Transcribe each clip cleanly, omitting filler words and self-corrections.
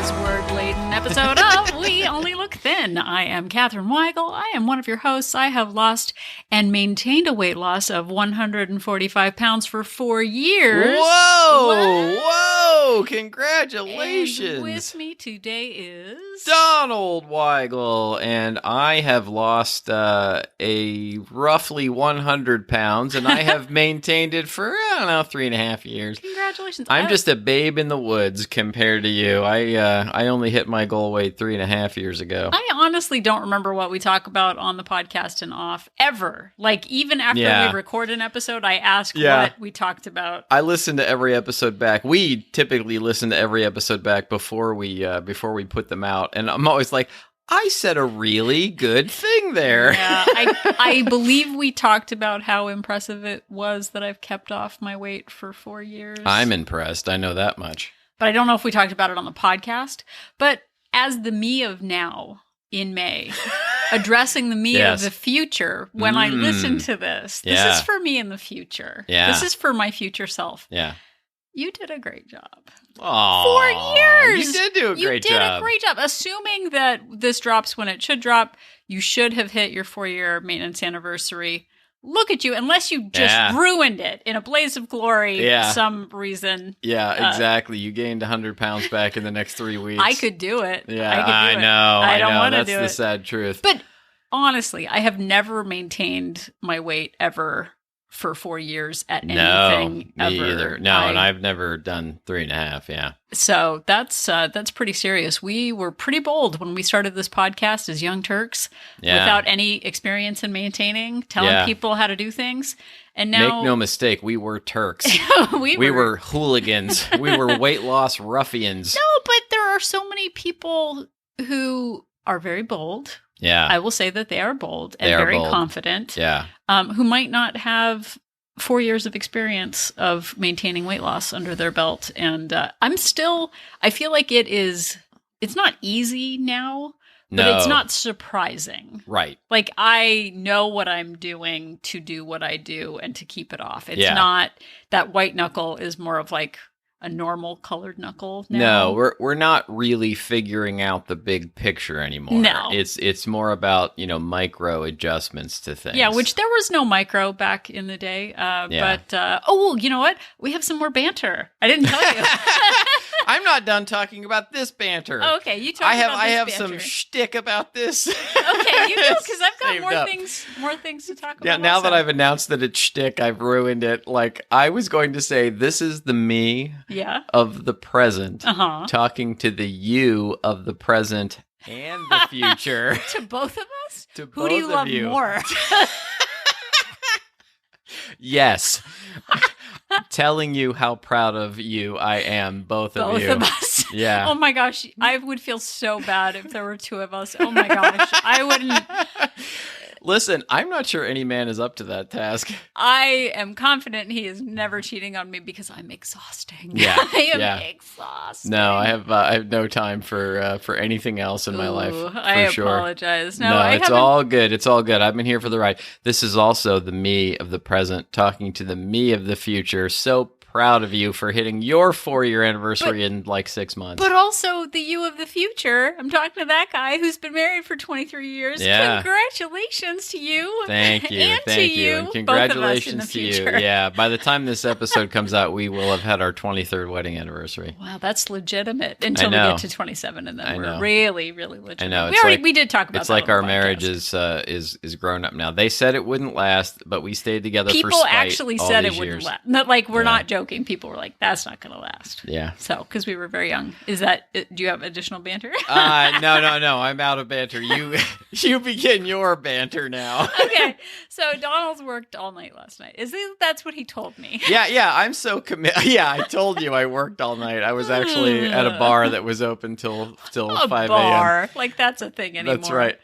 buzzword-laden episode of We Only Look Thin. I am Katherine Weigel. I am one of your hosts. I have lost and maintained a weight loss of 145 pounds for 4 years. Whoa! Whoa! Congratulations! And with me today is... Donald Weigel, and I have lost a roughly 100 pounds, and I have maintained it for, 3.5 years. Congratulations. I'm just a babe in the woods compared to you. I only hit my goal weight 3.5 years ago. I honestly don't remember what we talk about on the podcast and off, ever. Like, even after we record an episode, I ask what we talked about. I listen to every episode back. We typically listen to every episode back before we put them out. And I'm always like, I said a really good thing there. Yeah, I believe we talked about how impressive it was that I've kept off my weight for 4 years. I'm impressed. I know that much. But I don't know if we talked about it on the podcast. But as the me of now in May, addressing the me of the future, when I listen to this is for me in the future. Yeah. This is for my future self. Yeah. You did a great job. Aww, 4 years. You did do a great job. You did a great job. Assuming that this drops when it should drop, you should have hit your 4-year maintenance anniversary. Look at you, unless you just ruined it in a blaze of glory for some reason. Yeah, exactly. You gained 100 pounds back in the next 3 weeks. I could do it. Yeah, I know. I don't want to do it. That's the sad truth. But honestly, I have never maintained my weight ever for 4 years at anything me ever. Either. No, and I've never done 3.5. Yeah. So that's pretty serious. We were pretty bold when we started this podcast as young Turks, without any experience in maintaining, telling people how to do things. And now, make no mistake, we were Turks. we were hooligans. We were weight loss ruffians. No, but there are so many people who are very bold. Yeah. I will say that they are bold and very confident. Yeah. Who might not have 4 years of experience of maintaining weight loss under their belt. And I feel like it's not easy now, but it's not surprising. Right. Like, I know what I'm doing to do what I do and to keep it off. It's not that white knuckle is more of like a normal colored knuckle now. No, we're not really figuring out the big picture anymore. No. It's more about, micro adjustments to things. Yeah, which there was no micro back in the day. But, you know what? We have some more banter. I didn't tell you. I'm not done talking about this banter. Okay, you talk about this I have banter. some shtick about this. Okay, you do, because I've got more things to talk about. Yeah, now also. that I've announced that it's shtick, I've ruined it. Like, I was going to say, this is the me of the present talking to the you of the present and the future. To both of us? To Who do you love more? Yes. Telling you how proud of you I am, both of you. Both of us. Yeah. Oh my gosh, I would feel so bad if there were two of us. Oh my gosh, I wouldn't. Listen, I'm not sure any man is up to that task. I am confident he is never cheating on me because I'm exhausting. Yeah, I am exhausting. No, I have no time for anything else in my life. For I sure. apologize. No, it's all good. It's all good. I've been here for the ride. This is also the me of the present talking to the me of the future. So proud of you for hitting your 4-year anniversary in like 6 months. But also the you of the future. I'm talking to that guy who's been married for 23 years. Yeah. Congratulations to you. Thank you. And Thank to you. And congratulations both of us to in the you. future. Yeah. By the time this episode comes out, we will have had our 23rd wedding anniversary. Wow, that's legitimate until we get to 27, and then we're really, really legitimate. I know. We did talk about it's that. It's like our marriage is grown up now. They said it wouldn't last, but we stayed together for spite. People actually said it wouldn't years. last. Not like we're not joking. People were like, that's not going to last. Yeah. So, because we were very young. Do you have additional banter? No. I'm out of banter. You begin your banter now. Okay. So Donald's worked all night last night. That's what he told me. Yeah. I'm so committed. Yeah, I told you I worked all night. I was actually at a bar that was open till 5 a.m. bar. Like, that's a thing anymore. That's right.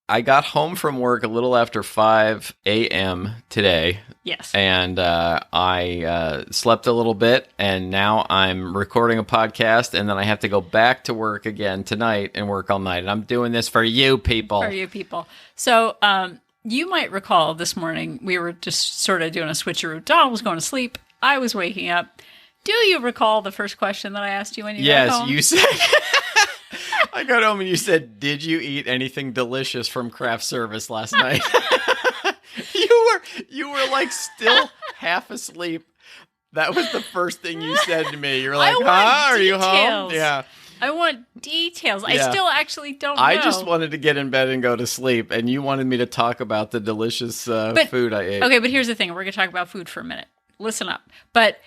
I got home from work a little after 5 a.m. today. Yes. And I slept a little bit, and now I'm recording a podcast, and then I have to go back to work again tonight and work all night. And I'm doing this for you people. For you people. So you might recall this morning, we were just sort of doing a switcheroo. Donald was going to sleep. I was waking up. Do you recall the first question that I asked you when you got home? Yes, you said... I got home and you said, "Did you eat anything delicious from craft service last night?" You were like still half asleep. That was the first thing you said to me. You're like, "Are you home?" Yeah. I want details. Yeah. I still actually don't know. I just wanted to get in bed and go to sleep, and you wanted me to talk about the delicious food I ate. Okay, but here's the thing. We're going to talk about food for a minute. Listen up. But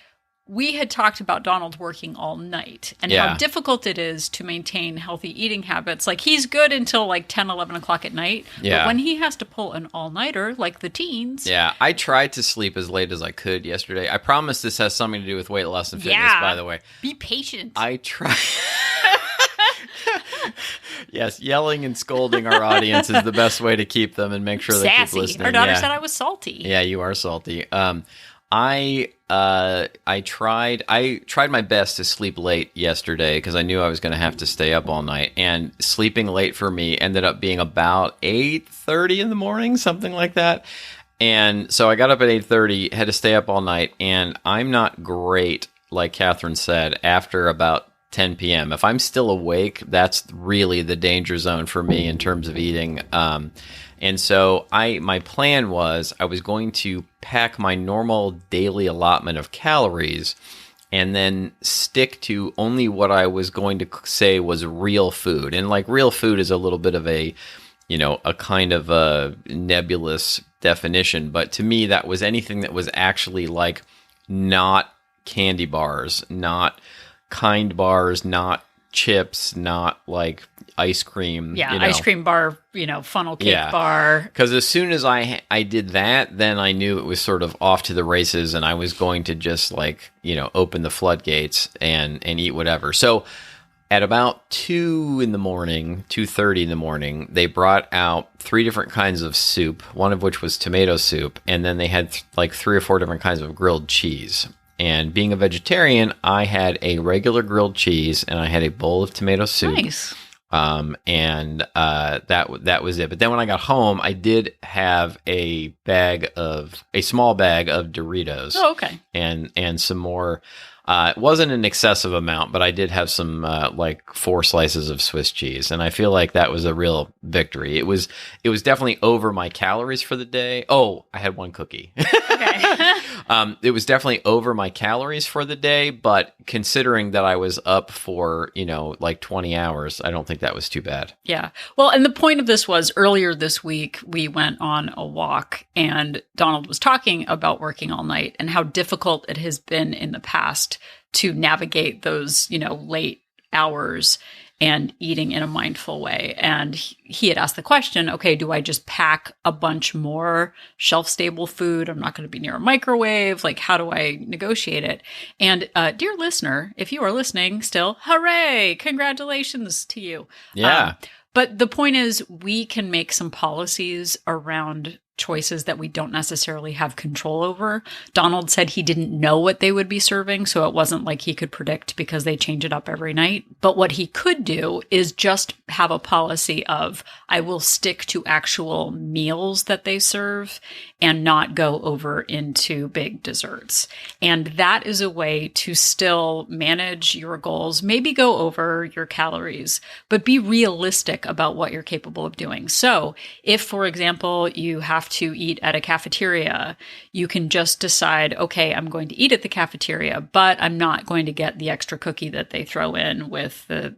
we had talked about Donald working all night and how difficult it is to maintain healthy eating habits. Like, he's good until like 10, 11 o'clock at night. Yeah. But when he has to pull an all-nighter, like the teens. Yeah, I tried to sleep as late as I could yesterday. I promise this has something to do with weight loss and fitness, by the way. Be patient. I try... Yes, yelling and scolding our audience is the best way to keep them and make sure they keep listening. Our daughter said I was salty. Yeah, you are salty. I tried my best to sleep late yesterday because I knew I was going to have to stay up all night, and sleeping late for me ended up being about 8:30 in the morning, something like that. And so I got up at 8:30, had to stay up all night, and I'm not great, like Catherine said, after about 10 p.m. If I'm still awake, that's really the danger zone for me in terms of eating. And so my plan was I was going to pack my normal daily allotment of calories and then stick to only what I was going to say was real food. And like, real food is a little bit of a kind of a nebulous definition. But to me, that was anything that was actually like not candy bars, not Kind bars, not chips, not like ice cream. Yeah, ice cream bar, funnel cake bar. Because as soon as I did that, then I knew it was sort of off to the races, and I was going to just like, open the floodgates and eat whatever. So at about 2:30 in the morning, they brought out 3 different kinds of soup, one of which was tomato soup, and then they had like 3 or 4 different kinds of grilled cheese. And being a vegetarian, I had a regular grilled cheese and I had a bowl of tomato soup. Nice. That was it. But then when I got home, I did have a small bag of Doritos. Oh, okay. And some more. It wasn't an excessive amount, but I did have some like 4 slices of Swiss cheese, and I feel like that was a real victory. It was definitely over my calories for the day. Oh, I had 1 cookie. Okay. It was definitely over my calories for the day, but considering that I was up for like 20 hours, I don't think that was too bad. Yeah. Well, and the point of this was earlier this week we went on a walk, and Donald was talking about working all night and how difficult it has been in the past to navigate those, late hours and eating in a mindful way. And he had asked the question, okay, do I just pack a bunch more shelf-stable food? I'm not going to be near a microwave. Like, how do I negotiate it? And dear listener, if you are listening still, hooray, congratulations to you. Yeah. But the point is, we can make some policies around choices that we don't necessarily have control over. Donald said he didn't know what they would be serving, so it wasn't like he could predict because they change it up every night. But what he could do is just have a policy of, I will stick to actual meals that they serve and not go over into big desserts. And that is a way to still manage your goals, maybe go over your calories, but be realistic about what you're capable of doing. So if, for example, you have to eat at a cafeteria, you can just decide, okay, I'm going to eat at the cafeteria, but I'm not going to get the extra cookie that they throw in with the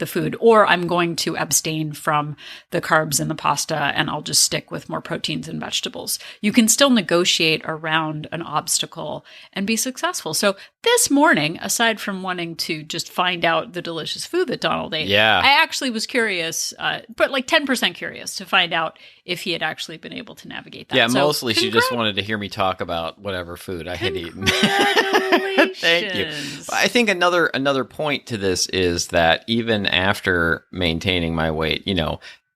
food, or I'm going to abstain from the carbs and the pasta, and I'll just stick with more proteins and vegetables. You can still negotiate around an obstacle and be successful. So this morning, aside from wanting to just find out the delicious food that Donald ate, I actually was curious, but like 10% curious to find out if he had actually been able to navigate that. Yeah, so, mostly she just wanted to hear me talk about whatever food I had eaten. Thank you. I think another point to this is that even after maintaining my weight,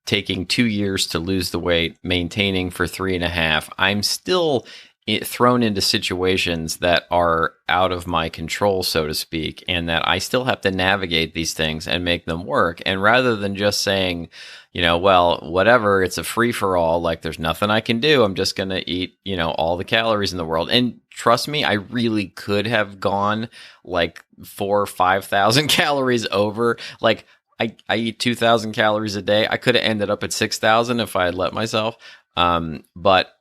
taking 2 years to lose the weight, maintaining for 3.5, I'm still thrown into situations that are out of my control, so to speak, and that I still have to navigate these things and make them work. And rather than just saying, well, whatever, it's a free for all, like there's nothing I can do, I'm just going to eat, all the calories in the world. And trust me, I really could have gone like 4,000 or 5,000 calories over. Like I eat 2,000 calories a day. I could have ended up at 6,000 if I had let myself. But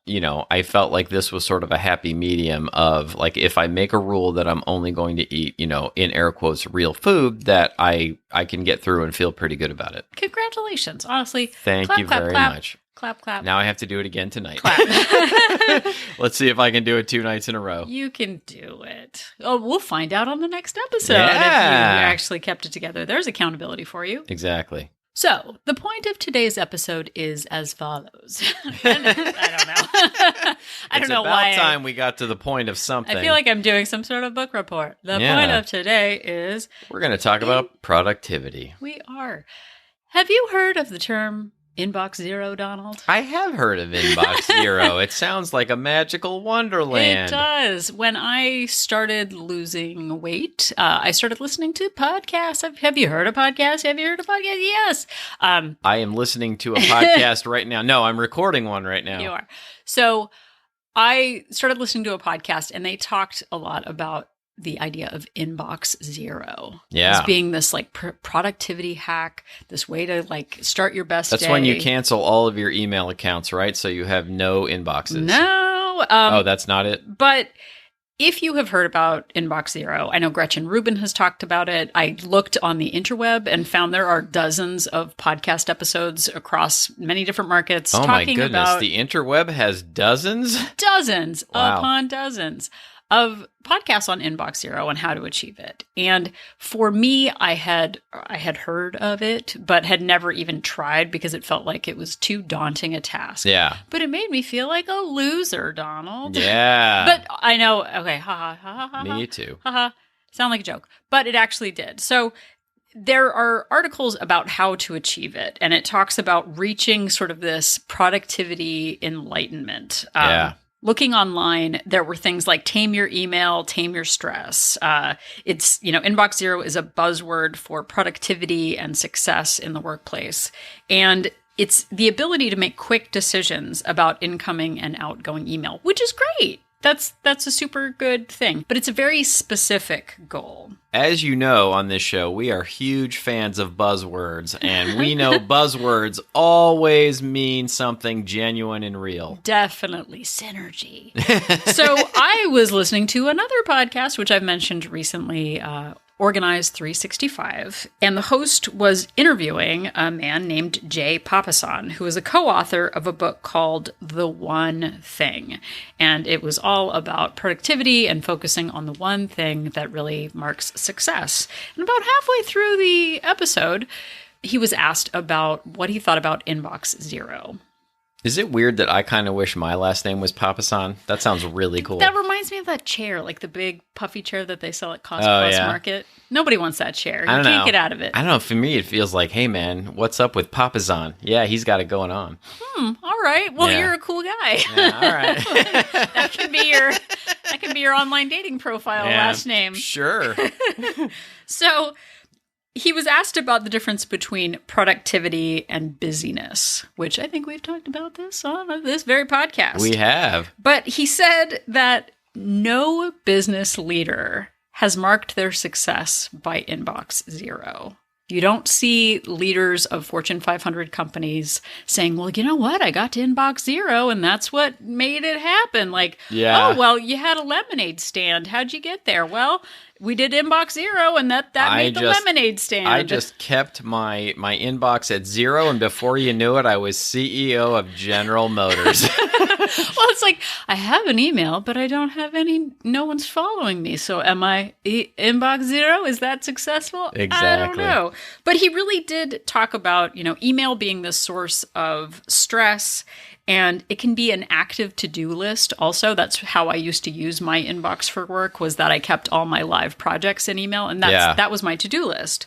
I felt like this was sort of a happy medium of like, if I make a rule that I'm only going to eat, in air quotes, real food, that I can get through and feel pretty good about it. Congratulations. Honestly. Thank you very much. Clap, clap. Now I have to do it again tonight. Clap. Let's see if I can do it 2 nights in a row. You can do it. Oh, we'll find out on the next episode if you actually kept it together. There's accountability for you. Exactly. So, the point of today's episode is as follows. I don't know. I don't know why. It's about time we got to the point of something. I feel like I'm doing some sort of book report. The point of today is... We're going to talk about productivity. We are. Have you heard of the term Inbox Zero, Donald? I have heard of Inbox Zero. It sounds like a magical wonderland. It does. When I started losing weight, I started listening to podcasts. Have you heard of podcasts? Have you heard of podcasts? Yes. I am listening to a podcast right now. No, I'm recording one right now. You are. So I started listening to a podcast, and they talked a lot about the idea of Inbox Zero as being this like productivity hack, this way to like start your best day. That's when you cancel all of your email accounts, right? So you have no inboxes. No. That's not it? But if you have heard about Inbox Zero, I know Gretchen Rubin has talked about it. I looked on the interweb and found there are dozens of podcast episodes across many different markets. Oh my goodness, the interweb has dozens? Dozens upon dozens of podcasts on Inbox Zero and how to achieve it. And for me, I had heard of it, but had never even tried because it felt like it was too daunting a task. Yeah. But it made me feel like a loser, Donald. Yeah. But I know, okay, ha ha ha ha. Me too. Ha ha. Sound like a joke. But it actually did. So there are articles about how to achieve it, and it talks about reaching sort of this productivity enlightenment. Looking online, there were things like tame your email, tame your stress. Inbox Zero is a buzzword for productivity and success in the workplace. And it's the ability to make quick decisions about incoming and outgoing email, which is great. That's a super good thing, but it's a very specific goal. As you know, on this show, we are huge fans of buzzwords, and we know buzzwords always mean something genuine and real. Definitely synergy. So I was listening to another podcast, which I've mentioned recently, Organized 365, and the host was interviewing a man named Jay Papasan, who is a co-author of a book called The One Thing. And it was all about productivity and focusing on the one thing that really marks success. And about halfway through the episode, he was asked about what he thought about Inbox Zero. Is it weird that I kind of wish my last name was Papasan? That sounds really cool. That reminds me of that chair, like the big puffy chair that they sell at Cost Plus Market. Nobody wants that chair. You can't get out of it. I don't know. For me, it feels like, hey, man, what's up with Papasan? Yeah, he's got it going on. All right. Well, you're a cool guy. Yeah, all right. That can be your online dating profile last name. Sure. So he was asked about the difference between productivity and busyness, which I think we've talked about this on this very podcast. We have. But he said that no business leader has marked their success by Inbox Zero. You don't see leaders of Fortune 500 companies saying, well, you know what? I got to Inbox Zero and that's what made it happen. Like, oh, well, you had a lemonade stand. How'd you get there? Well, we did Inbox Zero and that made the lemonade stand. I just kept my inbox at zero, and before you knew it, I was CEO of General Motors. Well, it's like, I have an email, but I don't have no one's following me. So am I Inbox Zero? Is that successful? Exactly. I don't know. But he really did talk about, email being the source of stress, and it can be an active to-do list also. That's how I used to use my inbox for work, was that I kept all my live projects in email, and that was my to-do list.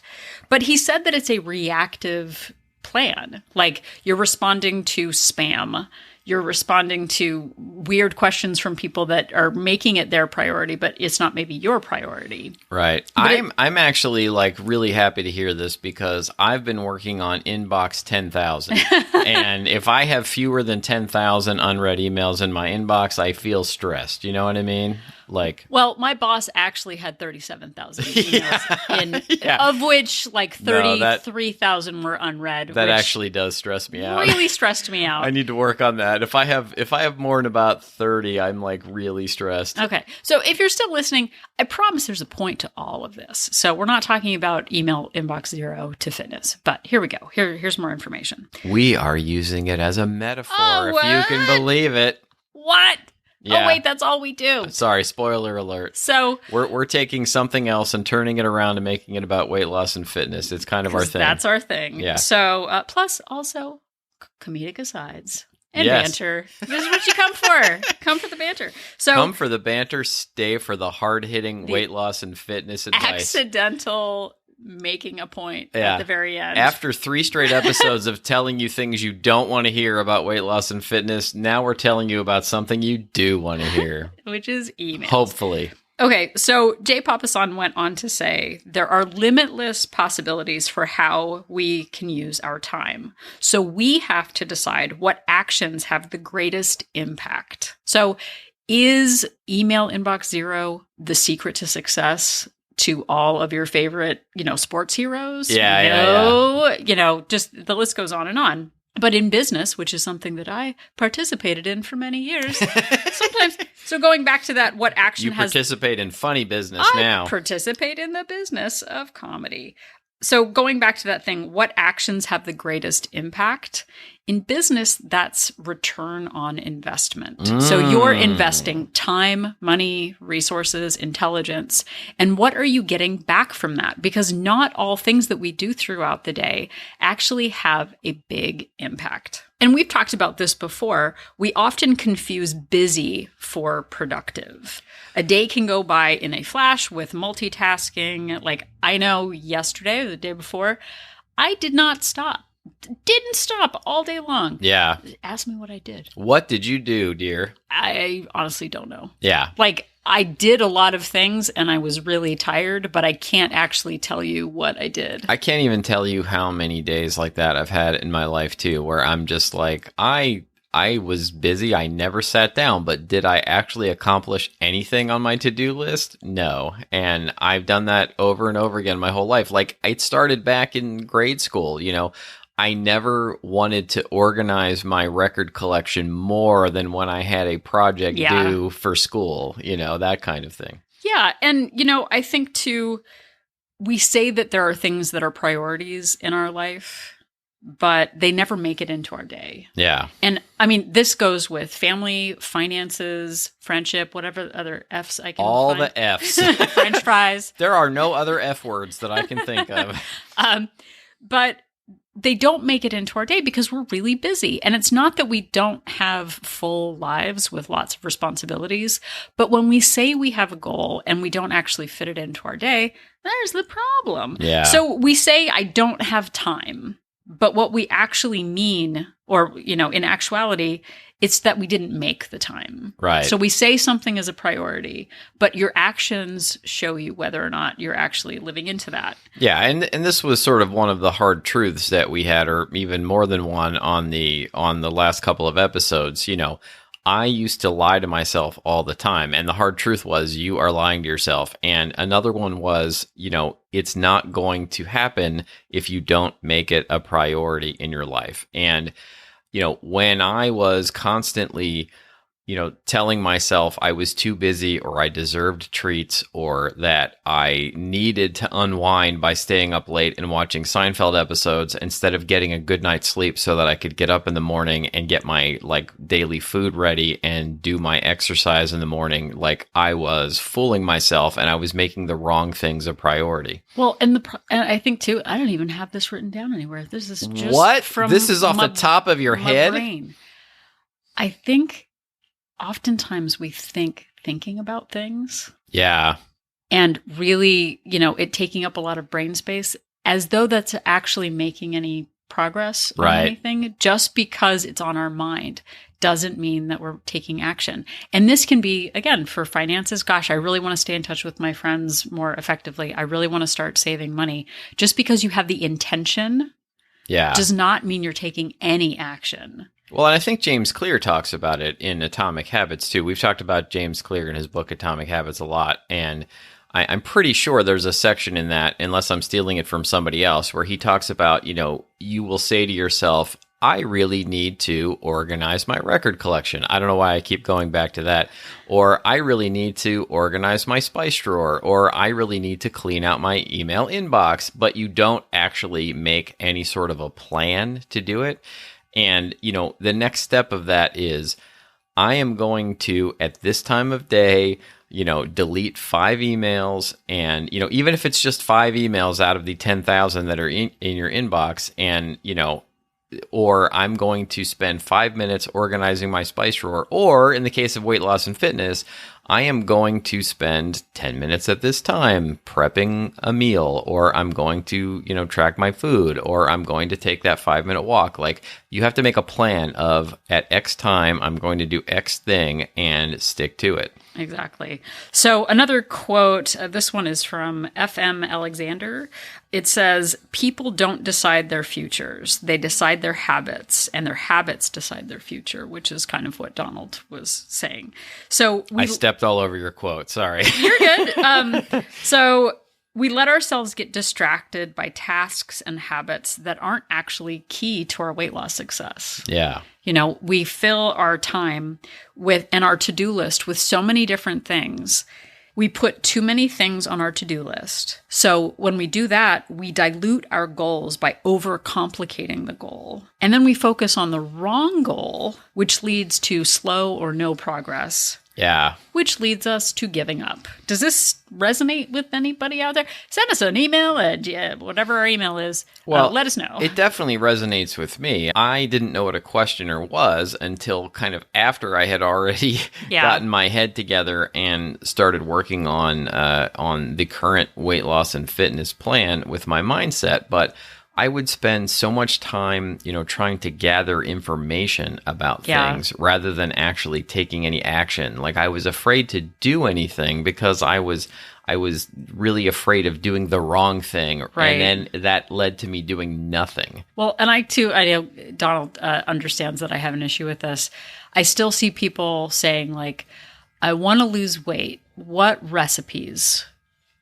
But he said that it's a reactive plan. Like, you're responding to spam. you're responding to weird questions from people that are making it their priority, but it's not maybe your priority. Right. I'm actually like really happy to hear this because I've been working on inbox 10,000. And if I have fewer than 10,000 unread emails in my inbox, I feel stressed. You know what I mean? Like, well, my boss actually had 37,000 emails, of which like 33,000 were unread. That actually does stress me out. Really stressed me out. I need to work on that. If I have more than about 30, I'm like really stressed. Okay. So if you're still listening, I promise there's a point to all of this. So we're not talking about email inbox 0 to fitness, but here we go. Here's more information. We are using it as a metaphor, if you can believe it. What? Yeah. Oh, wait, that's all we do. Sorry, spoiler alert. So we're taking something else and turning it around and making it about weight loss and fitness. It's kind of our thing. That's our thing. Yeah. So plus also comedic asides and banter. This is what you come for. Come for the banter. So come for the banter, stay for the hard-hitting weight loss and fitness advice. Accidental making a point at the very end. After 3 straight episodes of telling you things you don't want to hear about weight loss and fitness, now we're telling you about something you do want to hear. Which is emails. Hopefully. Okay, so Jay Papasan went on to say, there are limitless possibilities for how we can use our time. So we have to decide what actions have the greatest impact. So is email inbox 0 the secret to success to all of your favorite, sports heroes? Yeah. Just the list goes on and on. But in business, which is something that I participated in for many years, sometimes, so going back to that, what action you participate in funny business now. I participate in the business of comedy. So going back to that thing, what actions have the greatest impact? In business, that's return on investment. So you're investing time, money, resources, intelligence. And what are you getting back from that? Because not all things that we do throughout the day actually have a big impact. And we've talked about this before. We often confuse busy for productive. A day can go by in a flash with multitasking. Like I know yesterday or the day before, I did not stop. Didn't stop all day long. Yeah. Ask me what I did. What did you do, dear? I honestly don't know. Yeah. Like I did a lot of things and I was really tired, but I can't actually tell you what I did. I can't even tell you how many days like that I've had in my life too, where I'm just like, I was busy. I never sat down, but did I actually accomplish anything on my to-do list? No. And I've done that over and over again my whole life. Like it started back in grade school, I never wanted to organize my record collection more than when I had a project due for school, that kind of thing. Yeah. And, I think too, we say that there are things that are priorities in our life, but they never make it into our day. Yeah. And I mean, this goes with family, finances, friendship, whatever other Fs I can All find. the Fs. French fries. There are no other F words that I can think of. But they don't make it into our day because we're really busy. And it's not that we don't have full lives with lots of responsibilities, but when we say we have a goal and we don't actually fit it into our day, there's the problem. Yeah. So we say, I don't have time. But what we actually mean, or, in actuality, it's that we didn't make the time. Right. So we say something is a priority, but your actions show you whether or not you're actually living into that. Yeah, and this was sort of one of the hard truths that we had, or even more than one on the last couple of episodes. I used to lie to myself all the time, and the hard truth was you are lying to yourself. And another one was, it's not going to happen if you don't make it a priority in your life. And when I was constantly, telling myself I was too busy or I deserved treats or that I needed to unwind by staying up late and watching Seinfeld episodes instead of getting a good night's sleep so that I could get up in the morning and get my daily food ready and do my exercise in the morning, I was fooling myself and I was making the wrong things a priority. Well, and I think too, I don't even have this written down anywhere. This is just what? From this is off the top of your head? Brain. I think oftentimes we thinking about things. Yeah. And really, it taking up a lot of brain space as though that's actually making any progress on anything just because it's on our mind. doesn't mean that we're taking action. And this can be, again, for finances. Gosh, I really want to stay in touch with my friends more effectively. I really want to start saving money. Just because you have the intention does not mean you're taking any action. Well, and I think James Clear talks about it in Atomic Habits, too. We've talked about James Clear in his book, Atomic Habits, a lot. And I'm pretty sure there's a section in that, unless I'm stealing it from somebody else, where he talks about, you will say to yourself, I really need to organize my record collection. I don't know why I keep going back to that. Or I really need to organize my spice drawer. Or I really need to clean out my email inbox. But you don't actually make any sort of a plan to do it. And, the next step of that is I am going to, at this time of day, delete 5 emails. And, even if it's just 5 emails out of the 10,000 that are in your inbox, and, or I'm going to spend 5 minutes organizing my spice drawer, or in the case of weight loss and fitness, I am going to spend 10 minutes at this time prepping a meal, or I'm going to, track my food, or I'm going to take that 5-minute walk. Like, you have to make a plan of at X time, I'm going to do X thing and stick to it. Exactly. So another quote, this one is from F.M. Alexander. It says, people don't decide their futures. They decide their habits, and their habits decide their future, which is kind of what Donald was saying. So I stepped all over your quote. Sorry. You're good. So we let ourselves get distracted by tasks and habits that aren't actually key to our weight loss success. Yeah. We fill our time and our to-do list with so many different things. We put too many things on our to-do list. So when we do that, we dilute our goals by overcomplicating the goal. And then we focus on the wrong goal, which leads to slow or no progress. Yeah. Which leads us to giving up. Does this resonate with anybody out there? Send us an email at whatever our email is. Well, let us know. It definitely resonates with me. I didn't know what a questioner was until kind of after I had already gotten my head together and started working on the current weight loss and fitness plan with my mindset. But I would spend so much time, trying to gather information about things rather than actually taking any action. Like, I was afraid to do anything because I was really afraid of doing the wrong thing. Right. And then that led to me doing nothing. Well, and I know Donald understands that I have an issue with this. I still see people saying, like, I want to lose weight. What recipes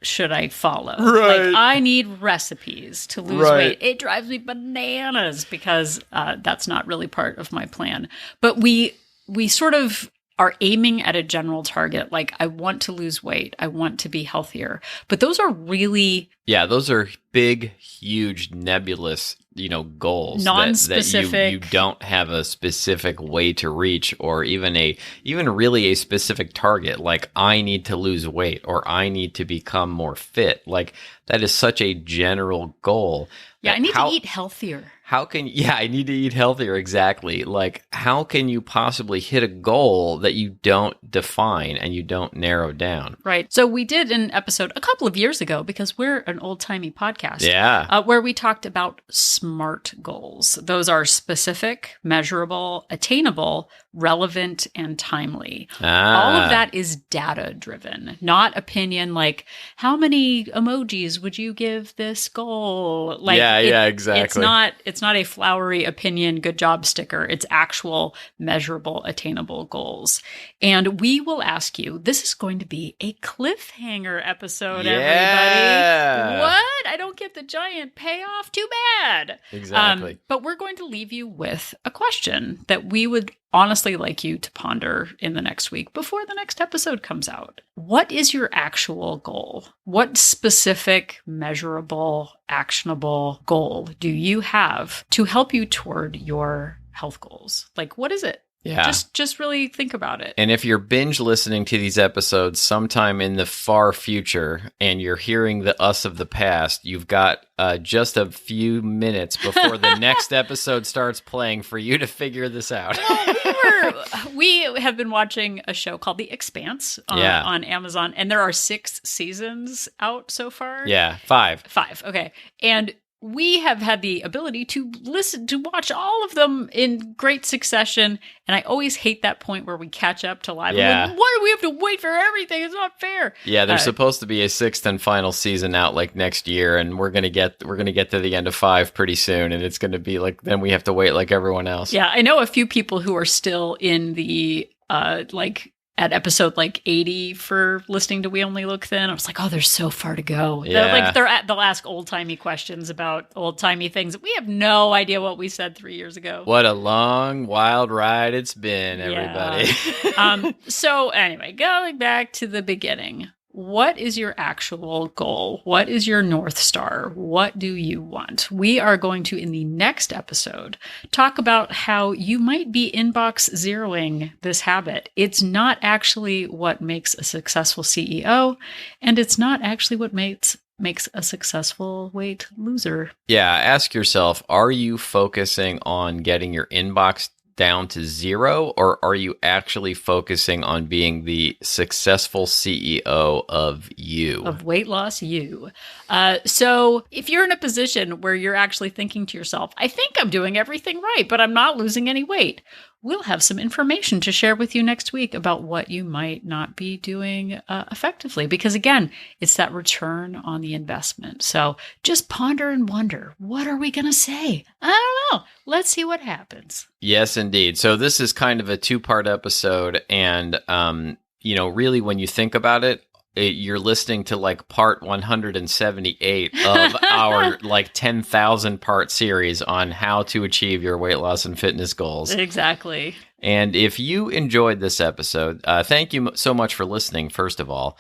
should I follow? Right. Like, I need recipes to lose weight. It drives me bananas because that's not really part of my plan. But we sort of are aiming at a general target. Like, I want to lose weight. I want to be healthier. But those are really... Yeah, those are big, huge, nebulous, goals. Non-specific. That you don't have a specific way to reach, or even really a specific target. Like, I need to lose weight, or I need to become more fit. Like, that is such a general goal. Yeah, I need to eat healthier. I need to eat healthier. Exactly. Like, how can you possibly hit a goal that you don't define and you don't narrow down? Right. So we did an episode a couple of years ago, because we're an old-timey podcast. Yeah. Where we talked about SMART goals. Those are specific, measurable, attainable, relevant, and timely. All of that is data-driven, not opinion. Like, how many emojis would you give this goal? Like, exactly. It's not a flowery opinion, good job sticker. It's actual measurable, attainable goals. And we will ask you, this is going to be a cliffhanger episode, everybody. What? I don't get the giant payoff? Too bad. Exactly. But we're going to leave you with a question that we would honestly like you to ponder in the next week before the next episode comes out. What is your actual goal? What specific, measurable, actionable goal do you have to help you toward your health goals? Like, what is it? Yeah. Just really think about it. And if you're binge listening to these episodes sometime in the far future and you're hearing the us of the past, you've got just a few minutes before the next episode starts playing for you to figure this out. We have been watching a show called The Expanse on Amazon, and there are 6 seasons out so far. Yeah, 5. 5, okay. And we have had the ability to watch all of them in great succession. And I always hate that point where we catch up to live. Yeah. Like, why do we have to wait for everything? It's not fair. Yeah, there's supposed to be a 6th and final season out like next year, and we're gonna get to the end of 5 pretty soon, and it's gonna be like then we have to wait like everyone else. Yeah, I know a few people who are still in the at episode 80 for listening to We Only Look Thin. I was like, oh, there's so far to go. Yeah. They're at the ask old-timey questions about old-timey things. We have no idea what we said 3 years ago. What a long, wild ride it's been, everybody. Yeah. So anyway, going back to the beginning. What is your actual goal? What is your North Star? What do you want? We are going to, in the next episode, talk about how you might be inbox zeroing this habit. It's not actually what makes a successful CEO, and it's not actually what makes a successful weight loser. Yeah, ask yourself, are you focusing on getting your inbox down to 0, or are you actually focusing on being the successful CEO of you? Of weight loss you. So if you're in a position where you're actually thinking to yourself, I think I'm doing everything right, but I'm not losing any weight, we'll have some information to share with you next week about what you might not be doing effectively. Because again, it's that return on the investment. So just ponder and wonder, what are we going to say? I don't know. Let's see what happens. Yes, indeed. So this is kind of a 2-part episode. And, really when you think about it, you're listening to like part 178 of our 10,000 part series on how to achieve your weight loss and fitness goals. Exactly. And if you enjoyed this episode, thank you so much for listening, first of all.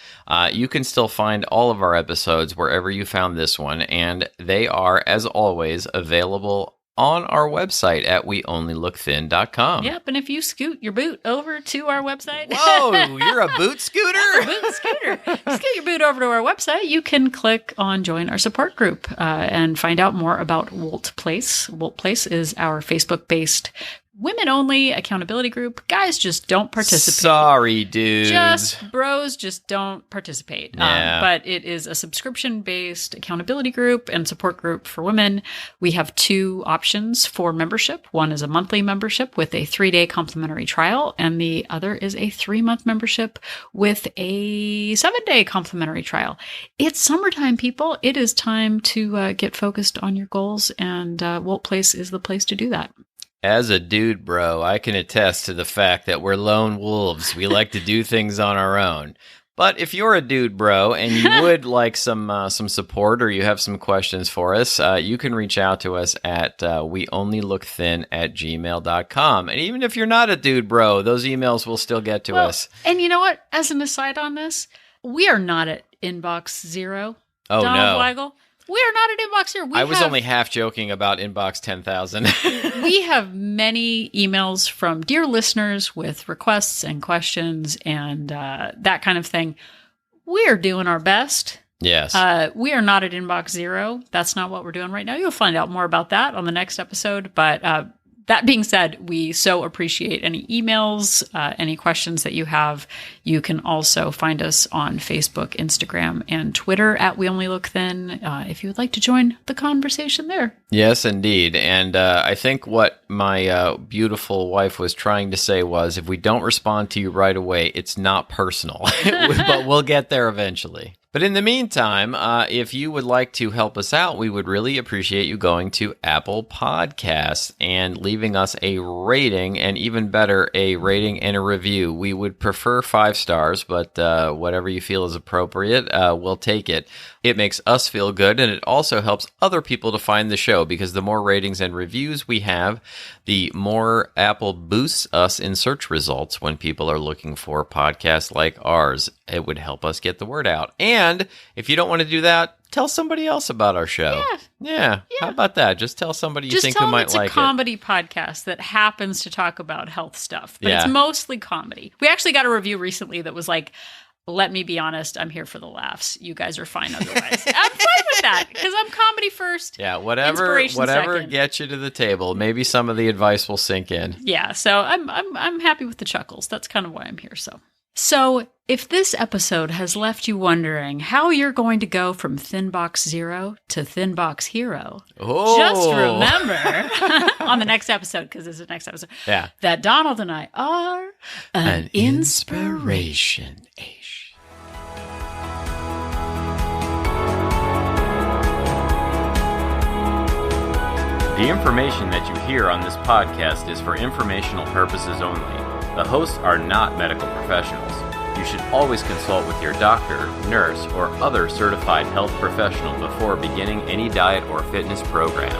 You can still find all of our episodes wherever you found this one, and they are, as always, available on our website at weonlylookthin.com. Yep, and if you scoot your boot over to our website... Whoa, you're a boot scooter? I'm a boot scooter. Scoot your boot over to our website. You can click on Join Our Support Group and find out more about WOLT Place. WOLT Place is our Facebook-based women-only accountability group. Guys just don't participate. Sorry, dudes. Bros just don't participate. Yeah. But it is a subscription-based accountability group and support group for women. We have 2 options for membership. One is a monthly membership with a 3-day complimentary trial, and the other is a 3-month membership with a 7-day complimentary trial. It's summertime, people. It is time to get focused on your goals, and WOLT Place is the place to do that. As a dude, bro, I can attest to the fact that we're lone wolves. We like to do things on our own. But if you're a dude, bro, and you would like some support or you have some questions for us, you can reach out to us at weonlylookthin@gmail.com. And even if you're not a dude, bro, those emails will still get to us. And you know what? As an aside on this, we are not at inbox 0. Oh, Donald no. Weigel. We are not at inbox 0. I was only half joking about inbox 10,000. We have many emails from dear listeners with requests and questions and that kind of thing. We are doing our best. Yes. We are not at inbox 0. That's not what we're doing right now. You'll find out more about that on the next episode. But that being said, we so appreciate any emails, any questions that you have. You can also find us on Facebook, Instagram, and Twitter at We Only Look Thin if you would like to join the conversation there. Yes, indeed. And I think what my beautiful wife was trying to say was, if we don't respond to you right away, it's not personal, but we'll get there eventually. But in the meantime, if you would like to help us out, we would really appreciate you going to Apple Podcasts and leaving us a rating, and even better, a rating and a review. We would prefer 5 stars, but whatever you feel is appropriate, we'll take it. It makes us feel good, and it also helps other people to find the show, because the more ratings and reviews we have, the more Apple boosts us in search results when people are looking for podcasts like ours. It would help us get the word out. And if you don't want to do that, tell somebody else about our show. Yeah. How about that? Just tell somebody you think who might like it. Just tell them it's a comedy podcast that happens to talk about health stuff, but it's mostly comedy. We actually got a review recently that was like, let me be honest, I'm here for the laughs. You guys are fine otherwise. I'm fine with that, because I'm comedy first. Yeah, whatever gets you to the table. Maybe some of the advice will sink in. Yeah, so I'm happy with the chuckles. That's kind of why I'm here. So If this episode has left you wondering how you're going to go from Thinbox Zero to Thinbox Hero, just remember on the next episode, because this is the next episode, that Donald and I are an inspiration. The information that you hear on this podcast is for informational purposes only. The hosts are not medical professionals. You should always consult with your doctor, nurse, or other certified health professional before beginning any diet or fitness program.